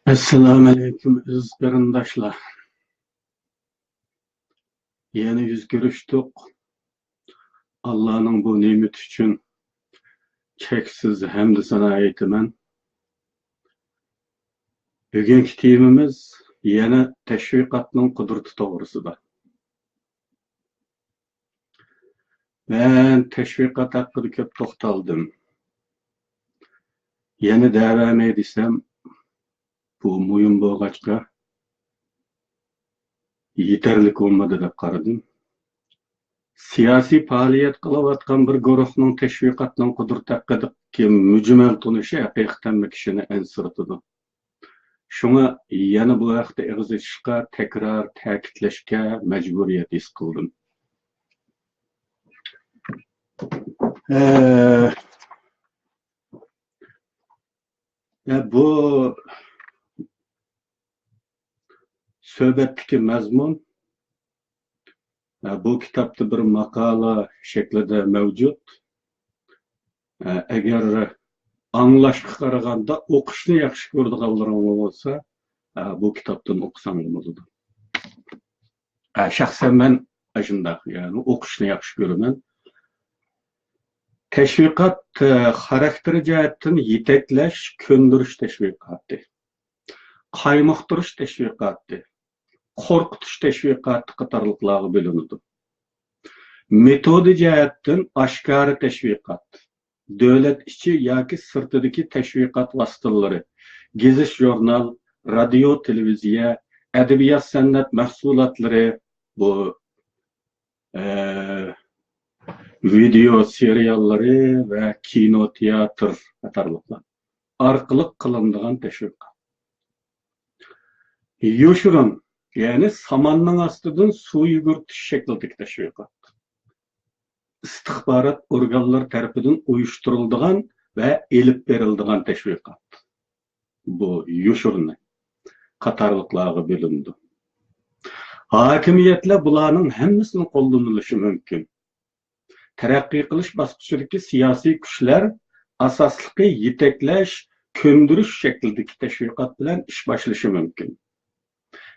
Assalamu alaikum aziz qarindoshlar. Yana yüz görüşdük. Allah'ın bu nimet üçün cheksiz hamd sana aytaman. Bugungi temamiz yana tashviqotning qudrati to'g'risida. Men tashviqot haqida ko'p to'xtaldim. Yana davam etsam bu muhim bo'lg'achqa yetarli bo'lmadi deb qaradim. Siyosiy faoliyat qilayotgan bir guruhning tashviqotning qudrati haqidagi mujmal tunishi haqiqatan kishini ansirtadi. Shunga yana bu haqda ig'iz ochishga, takror ta'kidlashga majburiyat his qildim. Bu suhbatdagi mazmun bu kitobda bir maqola shaklida mavjud. Agar anglashga qaraganda o'qishni yaxshi ko'radiganlaring bo'lsa, bu kitobdan o'qisang bo'ladi. Shaxsan men shunday, ya'ni o'qishni yaxshi ko'raman. Tashviqot xarakteri jihatdan yetaklash, ko'ndirish tashviqoti, qaymoqtirish tashviqoti, qo'rqitish tashviqoti qatorliqlarga bo'linadi. Metodi jihatdan oshkora tashviqot, davlat ichi yoki sirtidagi tashviqot vositalari, gezish jurnal, radio, televiziya, adabiyot san'at mahsulotlari, bu video seriallari va kino, teatr qatorliqlar orqali qilinadigan tashviqot. Yoshirin, ya'ni samanning ostidan suv yugurtish shaklidagi tashviqot. İstihbarat organlar tarafidan uyushtiriladigan va elib beriladigan tashviqot. Bu yoshirin qatorliqlarga bo'lindi. Hokimiyatlar bularning hammasini qo'llanilishi mumkin. Taraqqiy qilish bosqichidagi siyosiy kuchlar asosligi yetaklash, ko'ndirish shaklidagi tashviqot bilan ish boshlashi mumkin.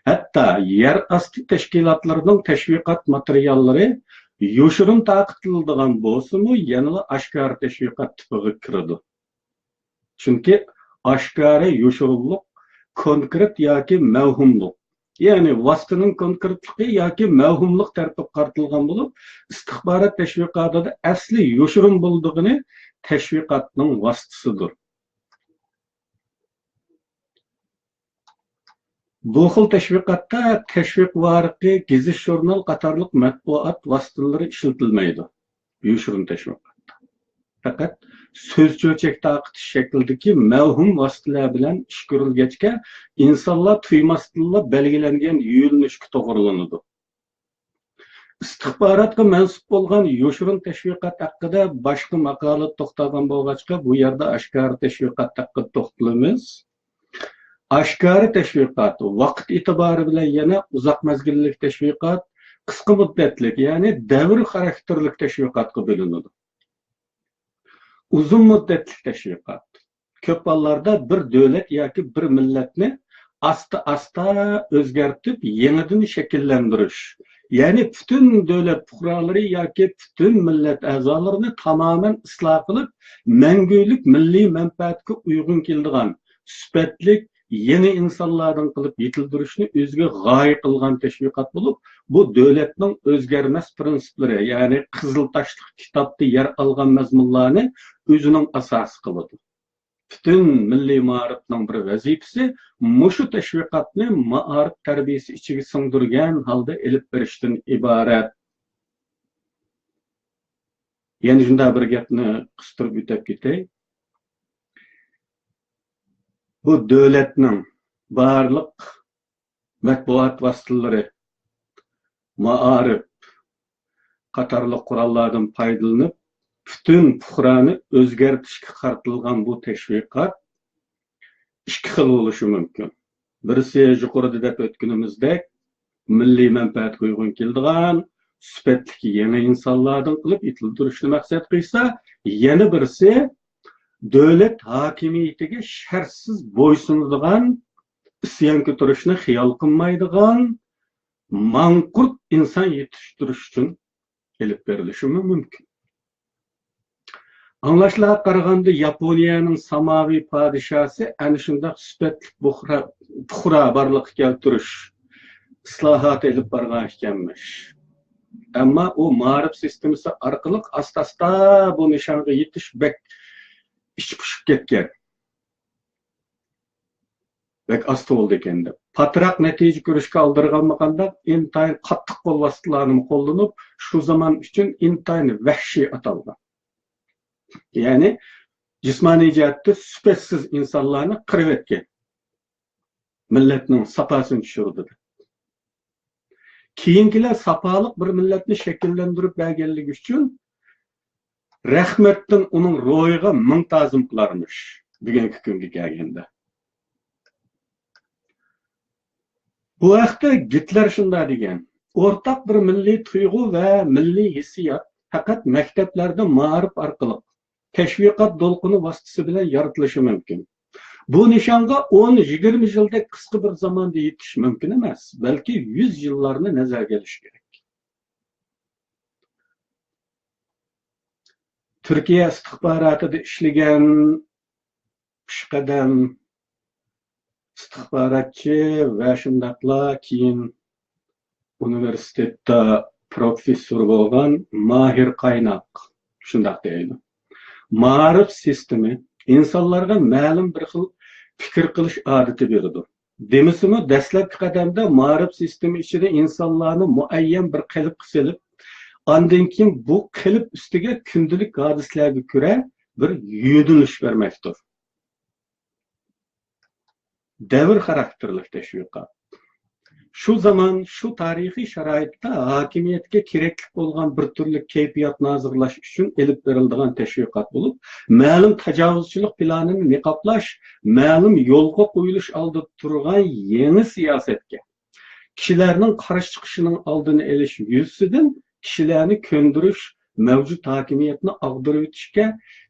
Hatto yer osti tashkilotlarining tashviqot materiallari yoshirin taqdirlanadigan bo'lsa-mu, yana oshkora tashviqot tipiga kiradi. Chunki oshkora yoshirinlik konkret yoki mavhumlik, ya'ni vositaning konkretligi yoki mavhumlik tarafga qaratilgan bo'lib, istihbarat tashviqotida asli yoshirin bo'ldigini tashviqotning vositasidir. Bu xil tashviqotda tashviq varaqi, gezish jurnal qatorliq matbuot vositalari ishlatilmaydi. Yoshirin tashviqotda faqat so'z cho'chak taqitish shaklidagi mavhum vositalar bilan ish ko'rilgachga insonlar tuymasdan belgilangan yo'nalishga to'g'rilanadi. Istihbarotga mansub bo'lgan yoshirin tashviqot haqida boshqa maqola to'xtalgan bo'lg'achqa bu yerda oshkora tashviqot haqida to'xtalamiz. Oshkora tashviqot vaqt e'tibori bilan yana uzoq mazgillik tashviqot, qisqa muddatlik, ya'ni davr xarakterlik tashviqotga bo'linadi. Uzun muddatli tashviqot ko'p hollarda bir davlat yoki bir millatni asta o'zgartib, yangidan shakllantirish, ya'ni butun davlat fuqarolari yoki butun millat a'zolarini tamoman isloh qilib, mangulik milliy manfaatga uyg'un keladigan sifatlik yeni insonlardan qilib yetildirishni o'ziga g'oya qilgan tashviqot bo'lib, bu davlatning o'zgarmas prinsiplari, ya'ni Qizil Toshliq kitobda yer olgan mazmunlarni o'zining asosi qiladi. Butun milliy ma'rifning bir vazifasi mushu tashviqotni ma'arif tarbiyasi ichiga singdirgan holda elib berishdan iborat. Yana shunday bir gapni qistirib o'tib ketay. Bu davlatning barliq matbuot vositalari, ma'arif qatorliq qurollardan foydalanib, butun fuqaroni o'zgartirishga qaratilgan bu tashviqot ikki xil bo'lishi mumkin. Birisi yuqorida deb o'tganimizdek milliy manfaatga uyg'un keladigan sifatli yangi insonlardan qilib yetildirishni maqsad qilsa, yana birisi davlat hokimiyatiga shartsiz bo'ysunadigan isyon ko'tarishni xiyol qilmaydigan manqurt inson yetishtirish uchun elib berilishi mumkin. Anlaşılağa qaraganda Yaponiyaning samoviy podshosi ana shunday sifatli puxra barliq keltirish islohot elib borgan ekanmish. Ammo u ma'rif sistemasi orqali asta-asta bu nishonga yetish bek ichi pishib ketgan. Bek asta bo'ldi ekanda. Patroq natija ko'rishga oldirganmaganda intayin qattiq qo'l vositalarini qo'llanib, shu zaman uchun intayin vahshiy atalgan. Yani jismoniy jihatda sifatsiz insonlarni qirib etgan. Millatning safosini tushirdi. Keyingilar safoliq bir millatni shakllantirib berganligi uchun rahmatdan uning ro'yiga ming ta'zim qilarmish bugungi kunga kelganda. Bu vaqtda Gitler shunday degan: o'rtaq bir milliy tuyg'u va milliy hissiyot faqat maktablarda ma'rif orqali tashviqot do'lqini vositasi bilan yaratilishi mumkin. Bu nishonga 10-20 yilda qisqa bir zamonda yetish mumkin emas, balki 100 yillarni nazarga olish kerak. Turkiya istixborotida ishlagan pishqadam istixborotchi va shundaqla keyin universitetda professor bo'lgan Mahir Qaynoq shundaq deydi. Ma'rif sistemi insonlarga ma'lum bir xil fikr qilish odati beradi. Demisimi dastlabki qadamda ma'rif sistemi ichida insonlarni muayyan bir qilib qisilib, ondan keyin bu qilib ustiga kundalik hodisalarga ko'ra bir yo'nalish bermoqdir. Davr xarakterli tashviqot. Şu zaman, şu tarixiy sharoitda hokimiyatga kerakli bo'lgan bir turli kayfiyatni hozirlash uchun elib beriladigan tashviqot bo'lib, ma'lum tajovuzchilik planini niqoblash, ma'lum yo'lga qo'yilish oldida turgan yangi siyosatga, kishilarning qarshi chiqishining oldini olish yuzasidan kishilarni ko'ndirish, mavjud hokimiyatni ag'dirib o'tishga,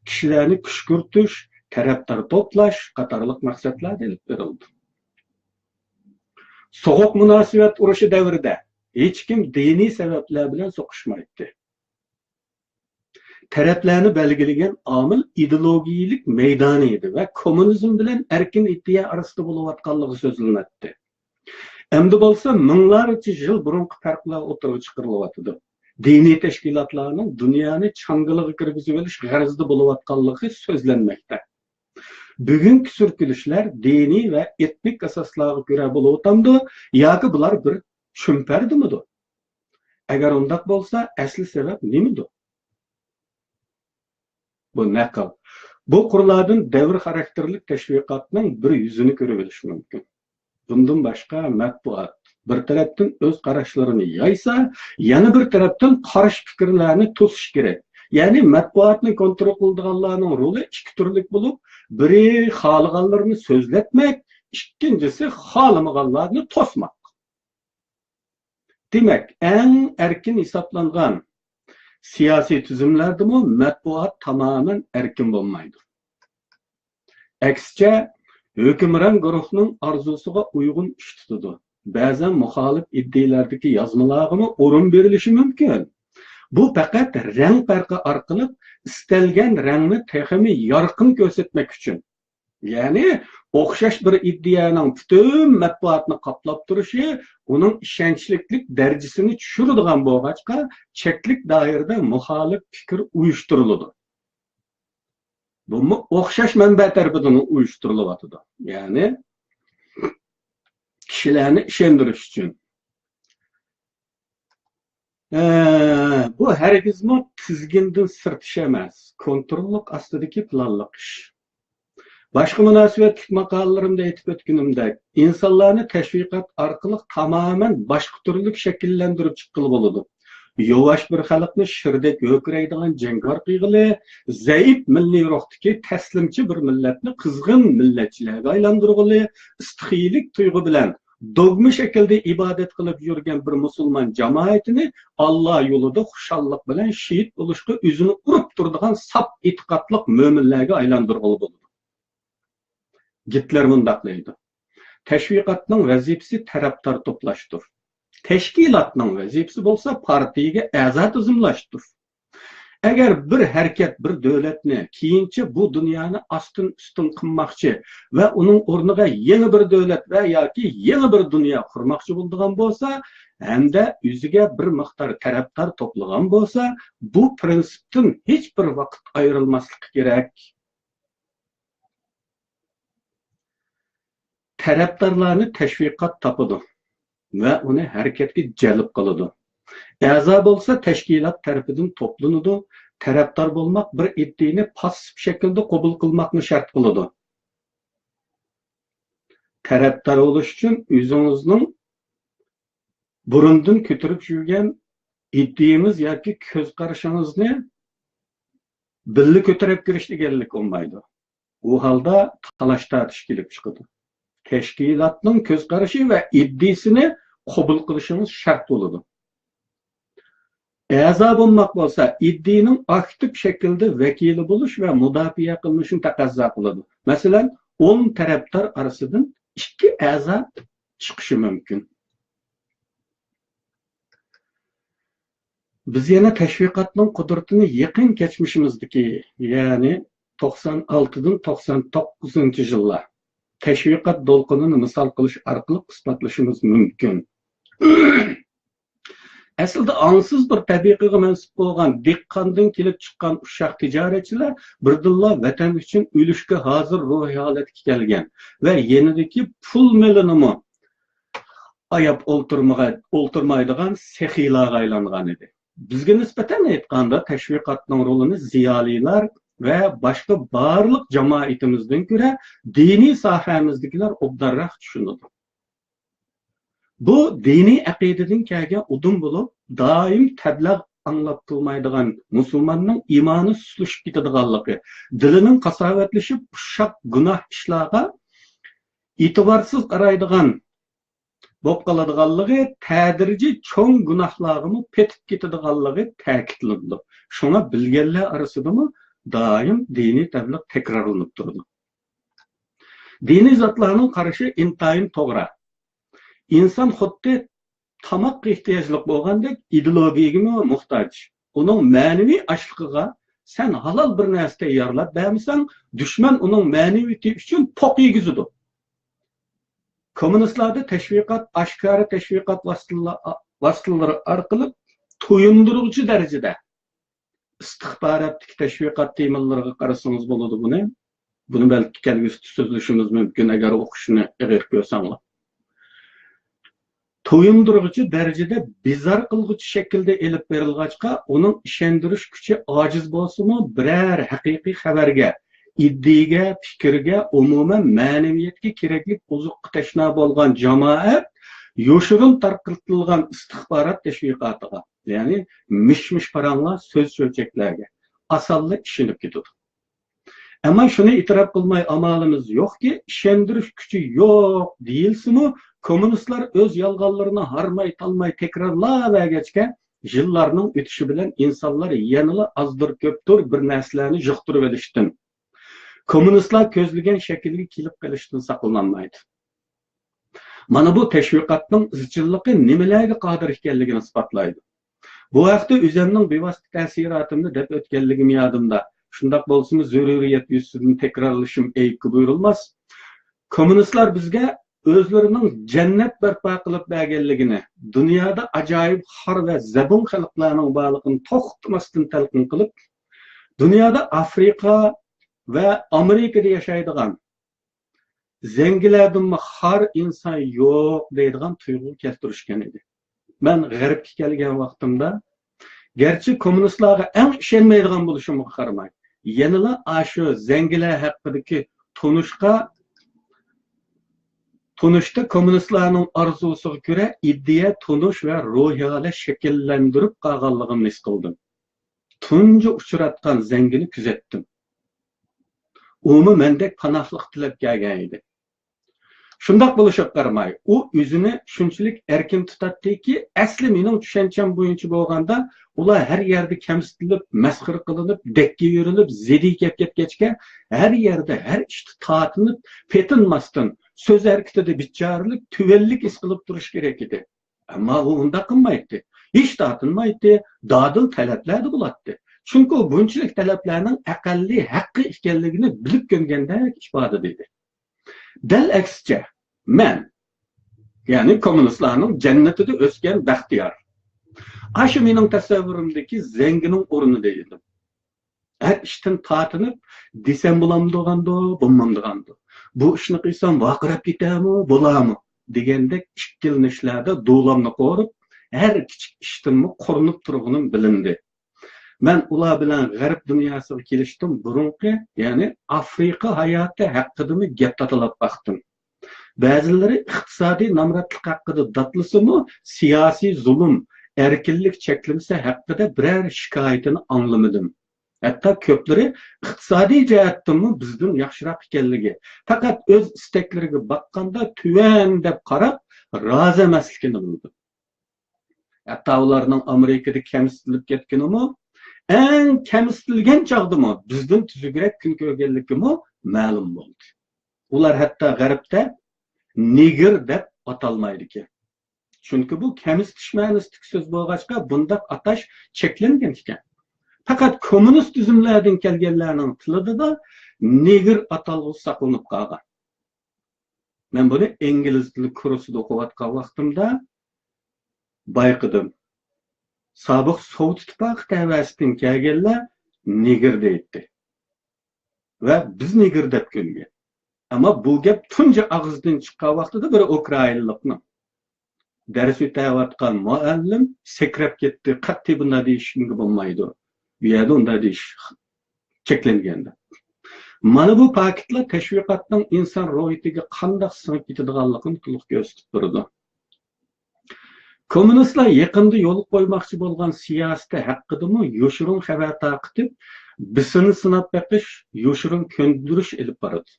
kishilarni kushkurtish, tarafdor to'plash qatorliq maqsadlar elib berildi. Soğuk münasebet urushi davrida hech kim diniy sabablar bilan so'qishmaydi. Taraflarni belgilagan omil ideologiyalik maydoni edi va kommunizm bilan erkin iddia orasida bo'layotganligi so'zlanadi. Endi bo'lsa minglarcha yil burungi farqlar o'tirib chiqarilyapti. Diniy tashkilotlarning dunyoni changaliga kirgizib olish g'arazida bo'layotganligi so'zlanmoqda. Bugungi surkilishlar diniy va etnik asoslarga ko'ra bo'layotgandi yoki bular bir cho'mpardimi? Agar undaq bo'lsa, asli sabab nimadir? Bu naql. Bu qurlardan davr xarakterli tashviqotning bir yuzini ko'rib olish mumkin. Bundan boshqa matbuot bir tarafdan o'z qarashlarini yaysa, yana bir tarafdan qarshi fikrlarni to'sish kerak. Yani matbuotni kontrol qiladiganlarning roli ikki turlik bo'lib, biri xohlaganlarni so'zlatmak, ikkinchisi xohlamaganlarni to'smak. Demak, eng erkin hisoblangan siyosiy tuzumlarda matbuot tamoman erkin bo'lmaydi. Aksicha, hukmron guruhning orzusiga uyg'un ish tutadi. Ba'zan muxolif iddialardagi yozmalarga o'rin berilishi mumkin. Bu faqat rang farqi orqali istalgan rangni texmi yorqin ko'rsatmak uchun. Ya'ni o'xshash bir iddianing butun matbuotni qoplab turishi uning ishonchlilik darajasini tushiradigan bo'lg'achqa cheklik doirada muxolif fikr uyushtiriladi. Bu o'xshash manba tarafidan uyushtiriladi. Ya'ni kishilarni ishontirish uchun. Bu hargizmi tizgindan sirtish emas, kontrollik ostidagi planliq ish. Boshqa munosabatli maqolalarimda aytib o'tganimdek, insonlarni tashviqot orqali tamoman boshqa turli shakllantirib chiqqili bo'ladi. Yo'vash bir xalqni shirdek ho'kraydigan jangkor qiyg'ili, zaif milliy ruhdagi taslimchi bir millatni qizg'in millatchilarga aylantirg'ili, istixiylik tuyg'u bilan dogma şekilde ibadet qilib yurgan bir musulmon jamoatini Alloh yo'lida xushallik bilan shahid bo'lishga o'zini urib turadigan sap e'tiqodli mo'minlarga aylantirg'ili bo'ladi. Gitler mundaq deydi: Təşviqatның vəzifəsi tərəfdar toplaşdır. Təşkilatның vəzifəsi bolsa partiyaga a'zo tizimlashdir. Agar bir hərəkət, bir dövlətni keyinchi bu dunyoni astin ustin qilmoqchi va uning o'rniga yangi bir dövlət və yoki yangi bir dunyo qurmoqchi bo'lgan bo'lsa, hamda o'ziga bir miqdor tarafdor to'plagan bo'lsa, bu prinsipdan hech bir vaqt ayrilmasligi kerak. Tarafdorlarni tashviqot topadi va uni harakatga jalb qiladi. A'zo bo'lsa tashkilot tarafidan to'planadi. Tarafdor bo'lmoq bir iddiani passiv shaklda qabul qilmoqni shart qiladi. Tarafdor bo'lish uchun o'zingizning burundan ko'tarib yurgan iddiyamiz yoki ko'z qarashingizni birga ko'tarib kirish deganlik olmaydi. U holda talash tortish kelib chiqadi. Tashkilotning ko'z qarashi va iddisini qabul qilishingiz shart bo'ladi. A'zo bo'lmoq bo'lsa, iddining aktiv shaklda vakili bo'lish va mudofaa qilinishini taqozo qiladi. Masalan, 10 tarafdor orasidan 2 a'zo chiqishi mumkin. Biz yana tashviqotning qudratini yaqin kechmishimizdagi, ya'ni 96 dan 99-yillar tashviqot do'lqinini misol qilish orqali isbotlashimiz mumkin. Aslida ongsiz bir tabiqiga mansub bo'lgan diqqandan kelib chiqqan ushaq tijoratchilar birdilla vatan uchun o'lishga hozir ruhiy holatga kelgan va yenidagi pul milinimi ayab o'ltirmaydigan sexiylarga aylangan edi. Bizga nisbatan aytganda tashviqotning rolini ziyolilar va boshqa barliq jamoatimizdan ko'ra diniy sohamizdagilar obdarroq tushunadi. Bu diniy aqidadan kelgan udum bo'lib, doim tabliğ anglab qilmaydigan musulmonning iymoni suslashib ketadiganligi, dilining qasovatlashib ushaq gunoh ishlarga e'tiborsiz qaraydigan bo'lib qoladiganligi, tadrijiy cho'ng gunohlarga petib ketadiganligi ta'kidlandi. Shunga bilganlar orasidami doim diniy tabliğ takrorlanib turdi. Diniy zotlarning qarashi intayin to'g'ri. İnsan xuddi tamoqqa ehtiyojliq bo'lgandek ideologiyaga muhtoj. Uning ma'naviy ochligiga sen halol bir narsa tayyorlab bermasang, dushman uning ma'naviyati uchun poq yegizadi. Kommunistlarda tashviqot, oshkora tashviqot vositalari orqali to'yindiruvchi darajada istixborotlik tashviqot temalariga qarasangiz bo'ladi buni. Buni balki kelgusi so'zlashimiz mumkin agar o'qishni ig'ir ko'rsanglar. To'yindiruvchi darajada bezor qilg'uchi shaklda elib berilg'achqa, uning ishondirish kuchi ojiz bo'lsa-mu, biror haqiqiy xabarga, iddiaga, fikrga, umuman ma'naviyatga kerakli ozuqqa tashna bo'lgan jamoat yoshirin tarqatilgan istixborot tashviqotiga, ya'ni mish-mish paranglar, so'z so'lchaklarga osonlik ishinib ketadi. Ammo shuni e'tirof qilmay amalimiz yo'qki, ishondirish kuchi yo'q deyilsa-mu, kommunistlar o'z yolg'onlarini harmay talmay takrorlayvergachga, yillarning o'tishi bilan insonlar yanada azdir ko'pdir bir narsalarni yuqtirib olishdan, kommunistlar ko'zlagan shaklga kelib qolishdan saqlanmaydi. Mana bu tashviqotning izchilligi nimalarga qodir ekanligini isbotlaydi. Bu haqda o'zimning bevosita ta'sirotimni deb o'tganligim yodimda. Shundoq bo'lsa-mu, zaruriyat yuzidan takrorlashim ayibga buyurilmas. Kommunistlar bizga o'zlarining jannat barpo qilib berganligini, dunyoda ajoyib xor va zabun xalqlarning borligini to'xtamasdan talqin qilib, dunyoda Afrika va Amerikada yashaydigan zengilardan xor inson yo'q deydigan tuyg'u keltirishgan edi. Men g'arbga kelgan vaqtimda, garchi kommunistlarga eng ishonmaydigan bo'lishimga qaramay, yanada shu zengilar haqidagi tunishda kommunistlarning orzusiga ko'ra iddia tunish va ruhiyatni shakllantirib qolganligimni his qildim. Tunji uchratgan zangini kuzatdim. Umi mendek panohlik tilab kelgan edi. Shundoq bo'lishiga qaramay, u o'zini shunchalik erkin tutatdiki, asli mening tushuncham bo'yicha bo'lganda, ular har yerda kamsitilib, masxir qilinib, dakka yurilib, zedi ketgachga, har yerda har ishda tortinib, petinmasdan söz erkitede biçarılık, tüvellik is kılıp duruş gerek idi. Ama o unda kılmaydı. Hiç dağıtılmaydı, dadıl talepler de bulattı. Çünkü o bunçilik taleplerinin akalli hakkı ikenligini bilip göngende ifade dedi. Del aksice, men, yani komünistlerin cenneti de ösken bahtiyar. Aşı mening tasavvurimdeki zenginin orunu deyildim. Her işten tartınıp, desem bulamdığandı, bulmamdığandı. Bu işini kıysam vakırap gitemi, bulamı degende işkilinişlerde doğulamını korup, her küçük işten mi korunup durğunun bilindi. Ben ula bilen garip dünyasına keliştim, burunki, yani Afrika hayatı hakkında mı gep tatılap baktım. Bazıları iktisadi namratlık hakkında datlısı mı, siyasi zulüm, erkinlik çeklimsi hakkında birer şikayetini anlamadım. Hatta köpleri iktisadi cihattan mı bizden yaxşırak ekanligi. Fakat öz istekleriga bakkanda tüven dep qarab, razı emasligini bildim. Hatta ularning Amerikada kemsitilib ketganimi, eng kemsitilgan chog'dimi bizdan tuzukroq kun ko'rganligimi ma'lum bo'ldi. Ular hatta g'arbda nigir deb atalmaydi ki. Çünkü bu kemsitish ma'nosida so'z bo'lg'achqa bundaq atash cheklangan ekan. Fakat komünist tüzümlerden kelgenlerinin tilida da nigir atalgısı saqlanıp qalgan. Ben bunu İngiliz tili kursida o'qiyotgan vaqtimda bayqadim. Sobiq Sovet ittifoqi tavasidan kelganlar nigir deydi. Ve biz nigir deb ko'ngan. Ama bu gap tunji og'zidan chiqqan vaqtida bir Ukrainalikni dars o'tayotgan muallim sakrab ketdi. Qat'iy bunday deyishga bo'lmaydi. Bu yerda unday deyish cheklanganda. Mana bu paketlar tashviqotning inson ro'yitiga qanday singib ketadiganligini to'liq ko'rsatib turadi. Komünistlar yaqinda yo'l qo'ymoqchi bo'lgan siyosati haqidami yo'shirin xabar taqitib, bisini sinab beqish, yo'shirin ko'ndirish ilib boradi.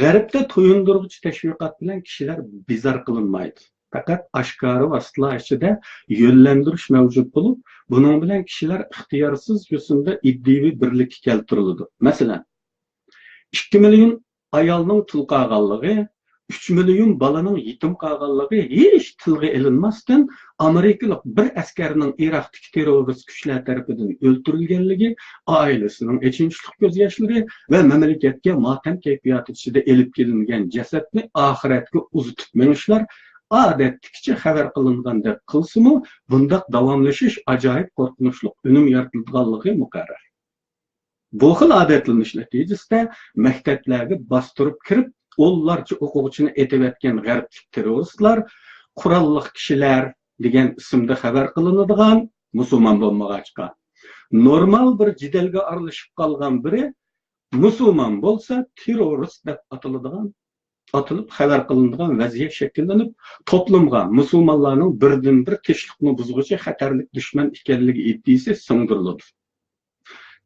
G'arbda to'yindiruvchi tashviqot bilan kishilar bezor qilinmaydi. Fakat aşkarı vasıtalar içinde yönlendiriş mevcut bulup, bunun bilen kişiler ihtiyarsız yüzünde iddivi birlik keltirildi. Mesela, 2 milyon ayalının tıl qağallığı, 3 milyon balanın yetim qağallığı hiç tılgı elinmezken, Amerikalık bir askerinin Irak'taki terörist güçler tarafından öldürülgenliği, ailesinin içinçlik gözyaşları ve memleketke matem keyfiyatı içinde elip gelingen cesetini ahiretke uzutup menişler, adetlikçe haber kılınğanda kılsımı, bundaq davamlaşış acayip korkunçluk, önüm yaratılganlığı mukarrar. Bu xil adetlanish neticesinde mekteplerge bastırıp kirip, onlarca o'quvchini etib etgan g'arblik terroristlar, qurolliq kishilar degan ismda xabar qilinadigan musulmon bo'lmag'achqa. Normal bir jidalga aralashib qolgan biri musulmon bo'lsa, terrorist deb ataladigan atılıp xabar qilinadigan vaziyat shakllanib, toplumga musulmonlarning birdan bir tinchlikni buzg'uchi xatarlik dushman ekanligi iddiasi singdiriladi.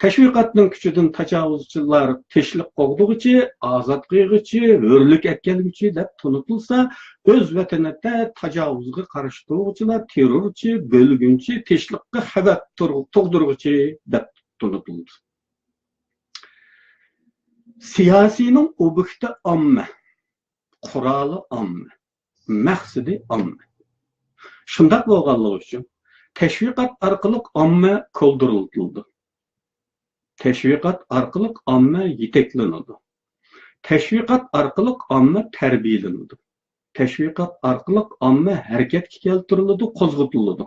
Teşvikatның küçüdün tacavuzçılar teşlik qoğduğuçi, azat qıygıçı, hörlük etkenliği dep tunutulsa, öz vatanida tacavuzga qarşı turg'uchilar terrorchi, bölgünchi, teşlikqa xabar tug'dirg'uchi dep tunutuldi. Siyasining ob'ekti omma, quroli omma, maqsadi omma. Shundaq bo'lganligi uchun teşviqat orqali omma qo'ldirildi. Teşviqat arqılıq amma yeteklenadi. Teşviqat arqılıq amma terbiyelenadi. Teşviqat arqılıq amma hareketga keltiriladi, qo'zg'atiladi.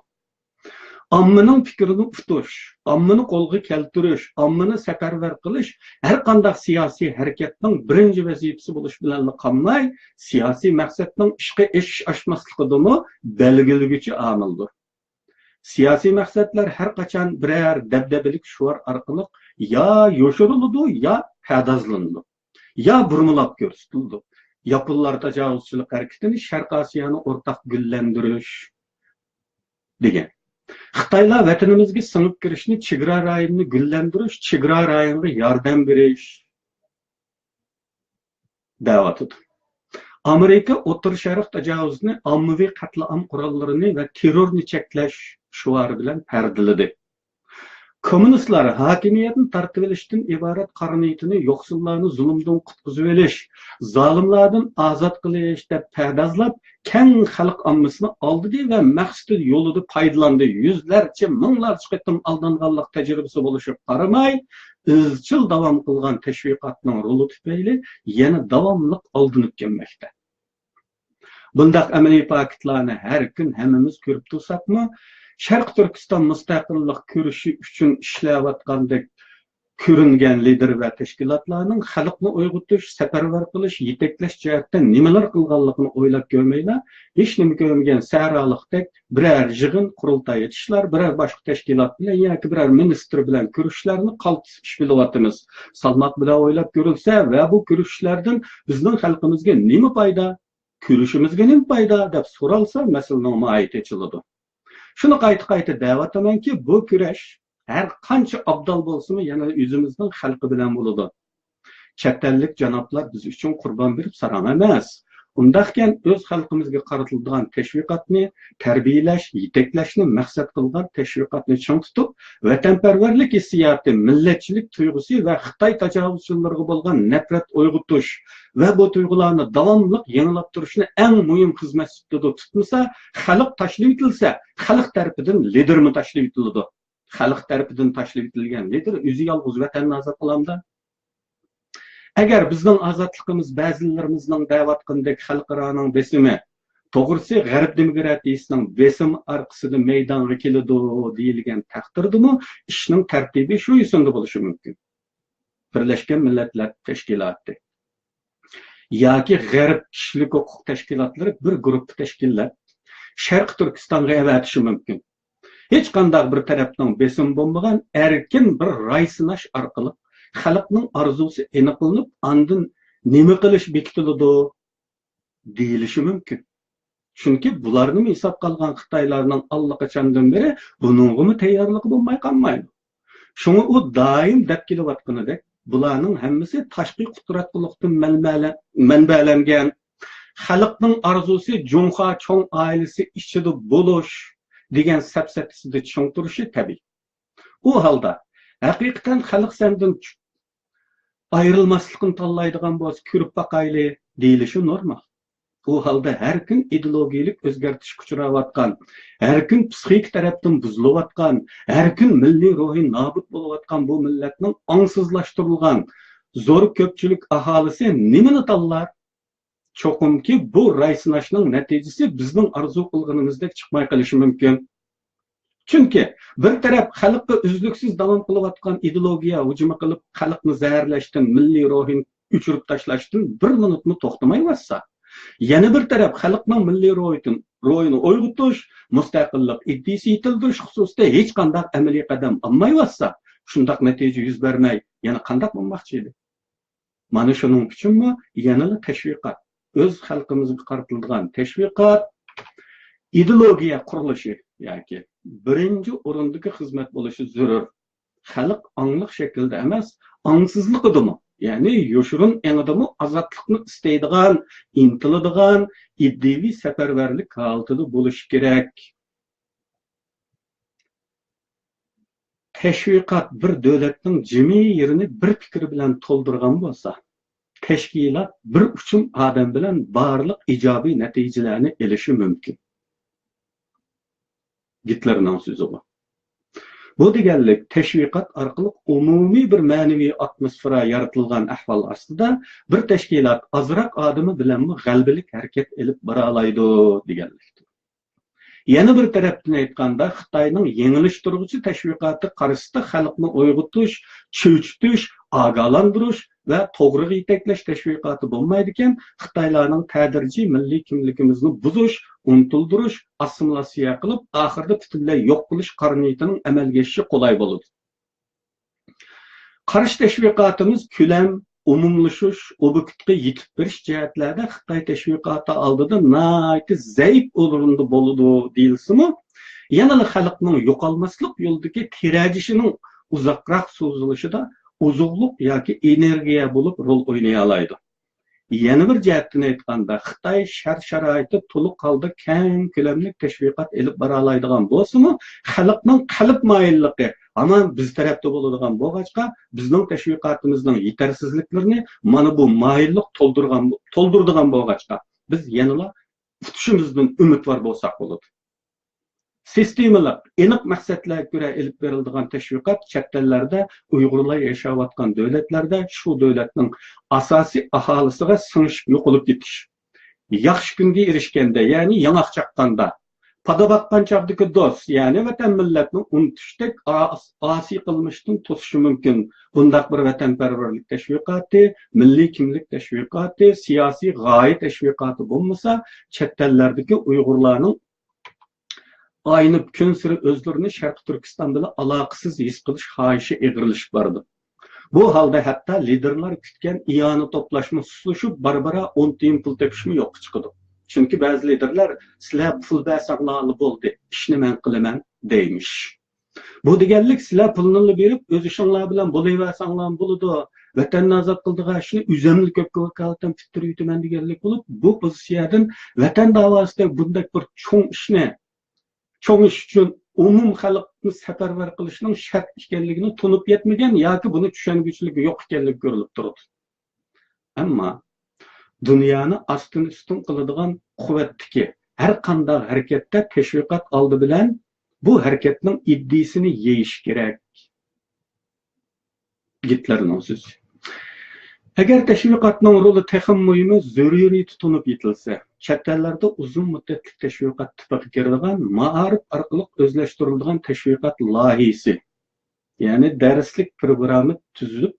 Ammaning fikrini tutish, ammani qo'lga keltirish, ammani safarbar qilish har qanday siyosiy harakatning birinchi vazifasi bo'lish bilan qolmay, siyosiy maqsadning ishga oshmasligini belgilovchi omildir. Siyasi maqsadlar her kaçan birer debdebelik şuar arkalık ya yoşuruldu ya pedazlandı. Ya burmulap görsütüldü. Yapılar tacavuzçılık hareketini Şark Asya'nı ortak güllendiriş degen. Xitaylar vatanimizga sınıp girişini, chegara rayonini güllendirish, chegara rayoniga yordam berish da'vatidir. Amerika O'rta Sharq tajovuzini, ommaviy qatlam qurollarini va terrorni cheklash shuari bilan pardaladi. Kommunistlar hakimiyetini tartib elishdan iborat qariniyatini yo'qsillarni zulmdan qutqizib elish, zolimlardan ozod qilish deb pardozlab, keng xalq ommasini oldi va maqsadi yo'lida foydalandi. Yuzlarcha, minglarcha qatim aldanganlik tajribasi bo'lishiga qaramay, izchil davom qilgan tashviqotning roli tufayli yana davomli oldinib kelmoqda. Bundaq amaliy faktlarni har kun hammamiz ko'rib tursakmi, Sharq Turkiston mustaqillik ko'rishi uchun ishlayotgandek ko'ringan lider va tashkilotlarning xalqni uyg'otish, safarbar qilish, yetaklash jihatdan nimalar qilganligini o'ylab ko'rmaylar. Hech nima ko'rmagan sahrolikdek biror yig'in qurultoy etishlar, biror boshqa tashkilot bilan yoki biror ministr bilan ko'rishlarni qaltis ish bilyapmiz. Salmoq bilan o'ylab ko'rilsa va bu ko'rishlardan bizning xalqimizga nima foyda, ko'rishimizga nima foyda deb so'ralsa, masalaning mohiyati ochiladi. Shuni qayta da'vatamanki, bu kurash har qancha abdal bo'lsa-mu, yana o'zimizning xalqi bilan bo'ladi. Chet ellik janoblar biz uchun qurbon berib sarang emas. Undaqkan o'z xalqimizga qaratilgan tashviqotni tarbiyalash, yetaklashni maqsad qilgan tashviqotni chong tutib, vatanparvarlik hissiyoti, millatchilik tuyg'usi va Xitoy tajovuzchilariga bo'lgan nafrat uyg'otish va bu tuyg'ularni davomli yanilab turishni eng muhim xizmat sifatida tutmasa, xalq tashlab etilsa, xalq tarafidan lidermi tashlab etiladi. Xalq tarafidan tashlab etilgan lider o'zi yolg'iz vatanni ozod qilamda. Agar bizning ozodligimiz ba'zilarimizning da'vatqandek xalqaroning besimi, to'g'risi G'arb demokratiyasining besim orqasida maydonga keladi deyilgan taqdirdami, ishning tartibi shu yo'sinda bo'lishi mumkin. Birlashgan Millatlar Tashkiloti yoki G'arb kishilik huquq tashkilotlari bir guruh tashkillab Sharq Turkistonga avatishi mumkin. Hech qanday bir tarafning besim bo'lmagan erkin bir ra'y sinash orqali xalqning orzusi aniqlanib, andin nima qilish bekitiladi deyilishi mumkin. Chunki bularni hisob qilgan Xitoylarning allaqachondan beri buningga tayyorligi bo'lmay qolmaydi. Shuni u doim deb kelayotganidek, bularning hammasi tashqi qudratlilikdan manbalangan, xalqning orzusi Junxo cho'ng oilasi ichida bo'lish degan sapsatisida cho'ng turishi tabiiy. U holda haqiqatan xalq sendan ayrilmaslikni tanlaydigan bo'lsa, ko'rib baqayli deyilishi normal. U holda har kun ideologiyalik o'zgartish kuchirayotgan, har kun psixik tarafdan buzilayotgan, har kun milliy ruhi nobud bo'layotgan bu millatning ongsizlashtirilgan zo'r ko'pchilik aholisi nimani tanlar? Cho'qimki bu ra'y sinashning natijasi bizning orzu qilganimizdek chiqmay qolishi mumkin. Chunki bir taraf xalqqa uzluksiz davom qilayotgan ideologiya hujumi qilib, xalqni zaharlashdan, milliy ruhini o'chirib tashlashdan bir minutni to'xtamayversa, yana bir taraf xalqning milliy ruhini uyg'otish, mustaqillik iddiasi yetildirish xususida hech qanday amaliy qadam olmayversa, shundaq natija yuz bermay, yana qanday bo'lmoqchi edi? Mana shuning uchunmi yana tashviqot, o'z xalqimizga qaratilgan tashviqot, ideologiya qurilishi yoki birinchi o'rindagi xizmat bo'lishi zarur. Xalq angliq shaklda emas, angsizligidimi, ya'ni yoshirin enidimi ozodlikni istaydigan, intiladigan, iddiviy safarbarlik holatida bo'lishi kerak. Tashviqot bir davlatning jimiy yerini bir fikr bilan to'ldirgan bo'lsa, tashkilot bir uchun odam bilan barliq ijobiy natijalarni elishi mumkin. Gitlerning so'zi bu. Bu deganlik tashviqot orqali umumiy bir ma'naviy atmosfera yaratilgan ahvol ostida bir tashkilot ozroq odami bilan g'albalik harakat elib bora oladi deganlikdir. Yana bir tarafdan aytganda, Xitoyning yengilishtiruvchi tashviqoti qarshisida xalqni uyg'otish, cho'chitish, ogohlantirish va to'g'ri yetaklash tashviqoti bo'lmaydi ekan, Xitoylarning tadrijiy milliy kimligimizni buzish, unutuldirish, assimilyatsiya qilib, oxirida butunlay yo'q qilish qariniyatining amalga oshishi qulay bo'ladi. Qarshi tashviqotimiz ko'lam, umumlashish, obyektivga yetib berish jihatlarda Xitoy tashviqoti oldida nihoyatda zaif o'rinda bo'ladi deyilsa-mu, yana xalqning yo'qolmaslik yo'lidagi tirajishining uzoqroq so'zilishida uzuqliq yoki energiya bo'lib rol o'ynay oladi. Yana bir jihatdan aytganda, Xitoy shart-sharoiti to'liq holda keng ko'lamli tashviqot elib bora oladigan bo'lsa-mu, xalqning qalb moyilligi Ama biz tarafta bo'ladigan bo'lg'achqa, bizning tashviqotimizning yetersizliklarini mana bu mayillik to'ldiradigan bo'lg'achqa, biz yanada tutishimizdan umidvor bo'lsak bo'ladi. Sistemalik, aniq maqsadlarga ko'ra ilib beriladigan tashviqot chet ellarda Uyg'urlar yashayotgan davlatlarda shu davlatning asosiy aholisiga singishib yo'qolib ketish. Yaxshi kunga erishganda, ya'ni yangoq chaqqanda, pada baqqan chaqdagi do'st, ya'ni vatan millatni unutishdek osiy qilmishdan to'sishi mumkin. Bundaq bir vatanparvarlik tashviqoti, milliy kimlik tashviqoti, siyosiy g'oya tashviqoti bo'lmasa, chet ellardagi Uyg'urlarning aynıp kun siri özlerini Şarkı Türkistan bilan aloqasiz his qilish xohishi egrilishib bordi. Bu holda hatto liderlar kutgan iyoni to'plashma suslashib barbara 10 tiyin pul tepishmi yo'q chiqadi. Chunki ba'zi liderlar sizlar pul bersaqlarni bo'ldi, ishni men qilaman deymish. Bu deganlik sizlar pulni berib o'z ishinglar bilan bo'laversanglar bo'ladi. Vatanni ozod qildigan ishni uzamli ko'pga vakolatdan fitir yutaman deganlik bo'lib, bu pozitsiyadan vatan davosida bunday bir cho'ng ish uchun umum xalqni safarbar qilishning shart ekanligini tunib yetmagan yoki buni tushunguvchiligi yo'q ekanligi ko'rilib turadi. Ammo dunyoni ostin ustin qiladigan quvvatdagi har qanday harakatda tashviqot oldi bilan bu harakatning iddisini yeyish kerak. Gitlerning so'zi. Agar tashviqotning roli texim muhimi zaruriy tutunib yetilsa, chet ellarda uzun muddatli tashviqot tipiga kiradigan ma'arif orqali o'zlashtirilgan tashviqot loyihasi, ya'ni darslik programmi tuzilib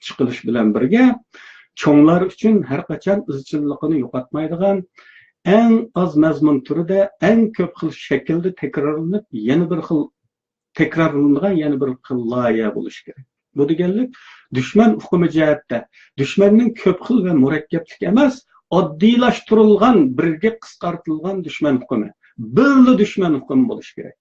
chiqilish bilan birga cho'nglar uchun har qachon izchilligini yo'qotmaydigan eng oz mazmun turida eng ko'p xil shaklda takrorlanib yana bir xil loyiha bo'lishi kerak. Bu deganlik düşman hukmi jihatda düşmanning ko'p xil va murakkablik emas, oddiylashtirilgan, birga qisqartirilgan düşman hukmi, birli düşman hukmi bo'lishi kerak.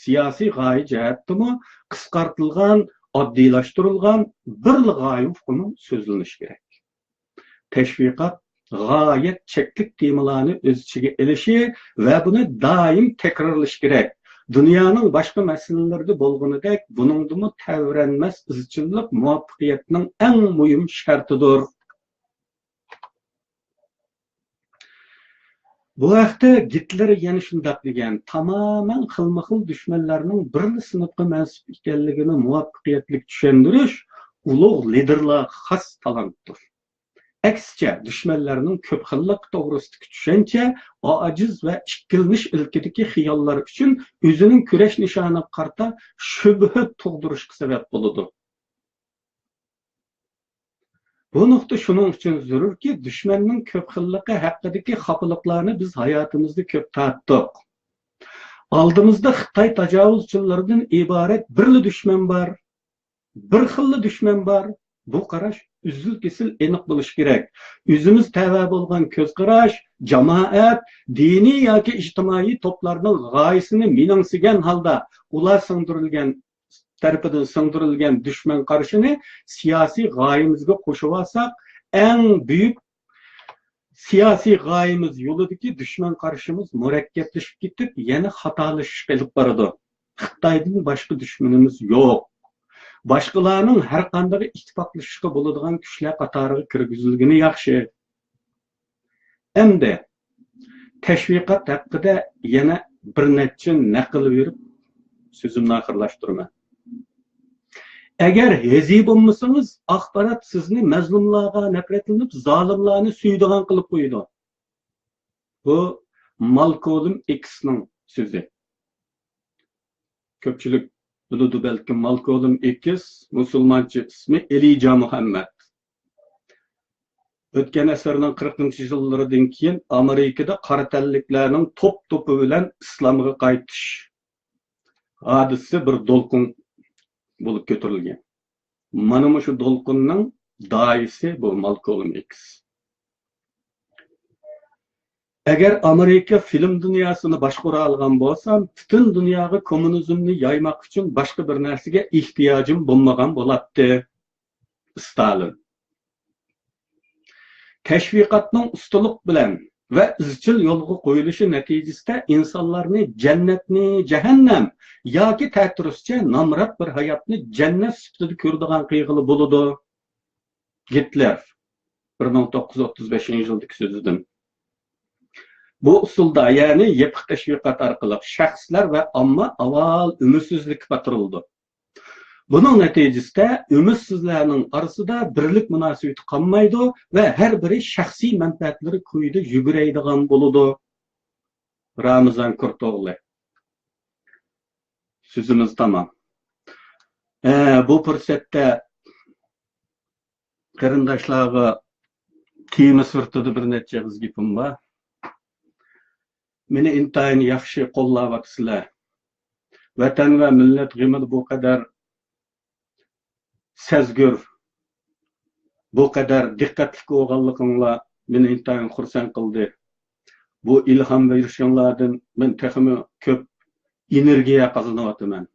Siyosiy g'oya jihatdami qisqartirilgan, oddiylashtirilgan, birli g'oya hukmi so'zlanishi kerak. Tashviqot g'oyat cheklik temalarni o'z ichiga olishi va buni doim takrorlash kerak. Dünyanın başka meselelerinde bo'lganidek buningdimi tavranmas izchillik muvaffaqiyatning eng muhim shartidir. Bu vaqtda Gitler yana shunday degan, tamamen xilma-xil dushmanlarning birli sinfga mansub ekanligini muvaffaqiyatli tushuntirish ulug' liderlar xos talantdir. Aksicha düşmanlarning ko'p xillik to'g'risidagi tushuncha ojiz va ikkilnish ilkidagi xiyollar uchun o'zining kurash nishoni qarta shubha tug'dirishga sabab bo'ladi. Bu nuqta shuning uchun zarurki, düşmanning ko'p xilligi haqidagi xafaliklarni biz hayotimizda ko'p tatdiq. Oldimizda Xitoy tajovuzchilaridan iborat birli dushman bor, bir xilli dushman bor. Bu qarash uzul kesil aniq bo'lishi kerak. O'zimiz tava bo'lgan ko'z qarash, jamoat, diniy yoki ijtimoiy to'plarning g'oyasini minimsigan holda ular singdirilgan tarafidan singdirilgan dushman qarashini siyosiy g'oyamizga qo'shib olsak, eng buyuk siyosiy g'oyamiz yo'lidagi dushman qarashimiz murakkablashib ketib, yana xatolashib qolib boradi. Xitoydan boshqa dushmanimiz yo'q. Başqalarının her qanday ittifaqlashishga bo'ladigan kuchlar qatoriga kirgizilgani yaxshi. Endi tashviqot haqida yana bir necha naql berib so'zimni oxirlashtiraman. Agar hezi bo'lmasangiz, axborot sizni mazlumlarga nafratlanib, zolimlarni suydigan qilib qo'yadi. Bu Malcolm X'ning so'zi. Ko'pchilik biladi belki Malcolm X, musulmoncha ismi Elijah Muhammad. O'tgan asrning 40-yillaridan keyin Amerikada qora tanliklarning to'pi bilan islomga qaytish hodisi bir to'lqin bo'lib ko'tarilgan. Mana shu to'lqinning doisi bu Malcolm X. Agar Amerika film dunyosini boshqara olgan bo'lsam, butun dunyoga kommunizmni yaymoq uchun boshqa bir narsaga ehtiyojim bo'lmagan bo'ladi. Stalin. Tashviqotning ustulik bilan ve izchil yo'lga qo'yilishi natijasida insonlarni jannatni jahannam yoki ta'tiruscha nomrod bir hayotni jannat sifatida ko'radigan qilg'ili bo'ladi. Gitler 1935-yildagi so'zidan. Bu usulda yani yepiq tashviqot orqali shaxslar va omma avval umidsizlik batirildi. Bunun neticesinde ümitsizlerinin arasında birlik münasebeti kalmaydı ve her biri şahsi menfaatleri kuydu yügüreydiğen buludu. Ramazan Kurtoğlu. Sözümüz tamam. Bu fırsatda qarindoshlarga kiyimi sırtıda bir neçe gipim var. Meni intayin yaxshi qo'llayapsizlar. Vatan ve millet g'imida bu kadar sezgür, bu kadar dikkatli olganliginglar meni intayin xursand qildi. Bu ilham berishinglardan men texmi ko'p energiya qozonyapman.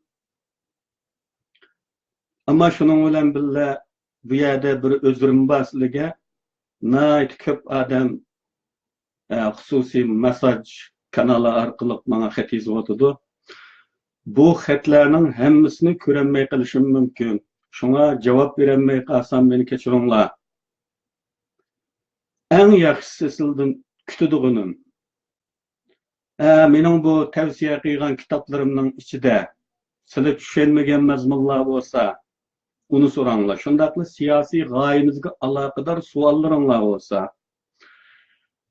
Ama şunun bilan birga bu yerda bir o'zrim borligiga nayt ko'p odam xususiy mesaj kanali orqali menga xat yozyapti. Bu xatlarning hammasini ko'rolmay qolishim mumkin. Şuna cevap veremey kalsam beni keçiringlar. En yaxşısı sizden kütüdüğünüm. Mening bu tavsiye qilgan kitaplarımның içinde sizlar tushunmagan mazmunlar bo'lsa, uni so'ranglar. Shundaqli siyosiy g'oyamizga aloqador savollaringlar bo'lsa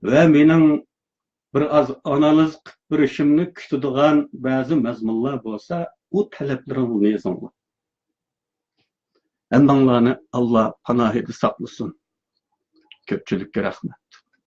va mening bir az analiz qilib berishimni kutadigan ba'zi mazmunlar bo'lsa, u talablaringni yozinglar. Endonlarni Allah panohida saqlasın. Köpçülükке rahmet.